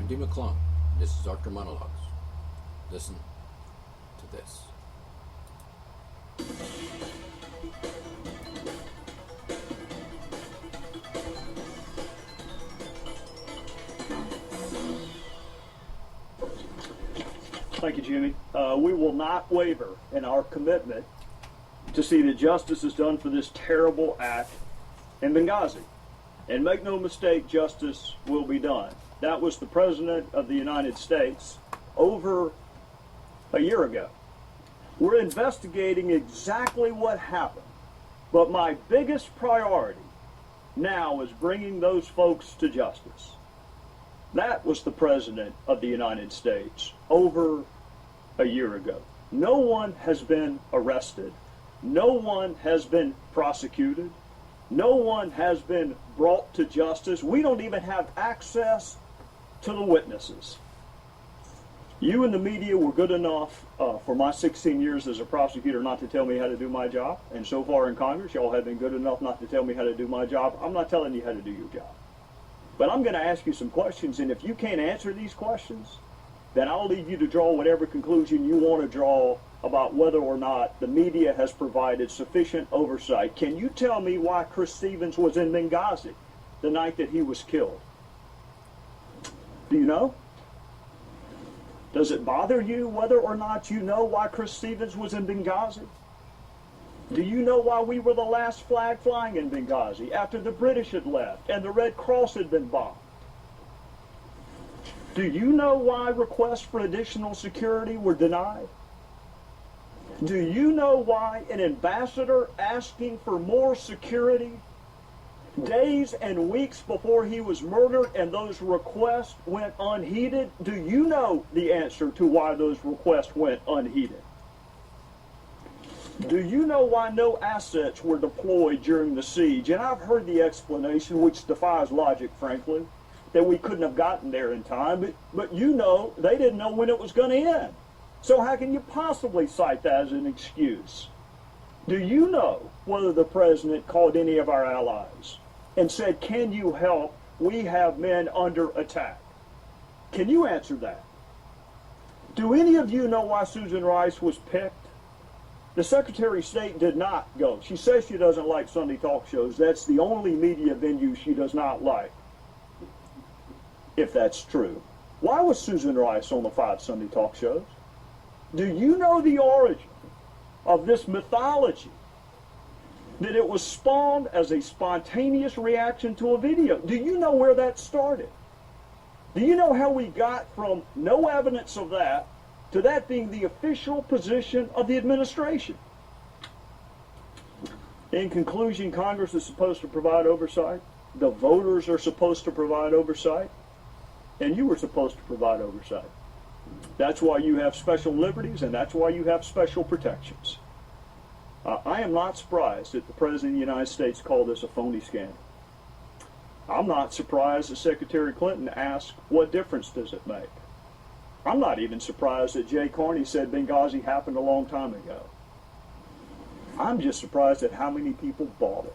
Andy McClung. This is Dr. Monologues. Listen to this. Thank you, Jimmy. We will not waver in our commitment to see that justice is done for this terrible act in Bengazi. And make no mistake, justice will be done. That was the President of the United States over a year ago. We're investigating exactly what happened. But my biggest priority now is bringing those folks to justice. That was the President of the United States over a year ago. No one has been arrested. No one has been prosecuted. No one has been brought to justice. We don't even have access to the witnesses. You and the media were good enough for my 16 years as a prosecutor not to tell me how to do my job. And so far in Congress, y'all have been good enough not to tell me how to do my job. I'm not telling you how to do your job. But I'm going to ask you some questions, and if you can't answer these questions, then I'll leave you to draw whatever conclusion you want to draw about whether or not the media has provided sufficient oversight. Can you tell me why Chris Stevens was in Bengazi the night that he was killed? Do you know? Does it bother you whether or not you know why Chris Stevens was in Bengazi? Do you know why we were the last flag flying in Bengazi after the British had left and the Red Cross had been bombed? Do you know why requests for additional security were denied? Do you know why an ambassador asking for more security days and weeks before he was murdered and those requests went unheeded? Do you know the answer to why those requests went unheeded? Do you know why no assets were deployed during the siege? And I've heard the explanation, which defies logic, frankly, that we couldn't have gotten there in time. But you know, they didn't know when it was going to end. So how can you possibly cite that as an excuse? Do you know whether the president called any of our allies and said, can you help? We have men under attack. Can you answer that? Do any of you know why Susan Rice was picked? The Secretary of State did not go. She says she doesn't like Sunday talk shows. That's the only media venue she does not like, if that's true. Why was Susan Rice on the 5 Sunday talk shows? Do you know the origin of this mythology? That it was spawned as a spontaneous reaction to a video. Do you know where that started? Do you know how we got from no evidence of that to that being the official position of the administration? In conclusion, Congress is supposed to provide oversight. The voters are supposed to provide oversight. And you were supposed to provide oversight. That's why you have special liberties, and that's why you have special protections. I am not surprised that the President of the United States called this a phony scandal. I'm not surprised that Secretary Clinton asked, what difference does it make? I'm not even surprised that Jay Carney said Bengazi happened a long time ago. I'm just surprised at how many people bought it.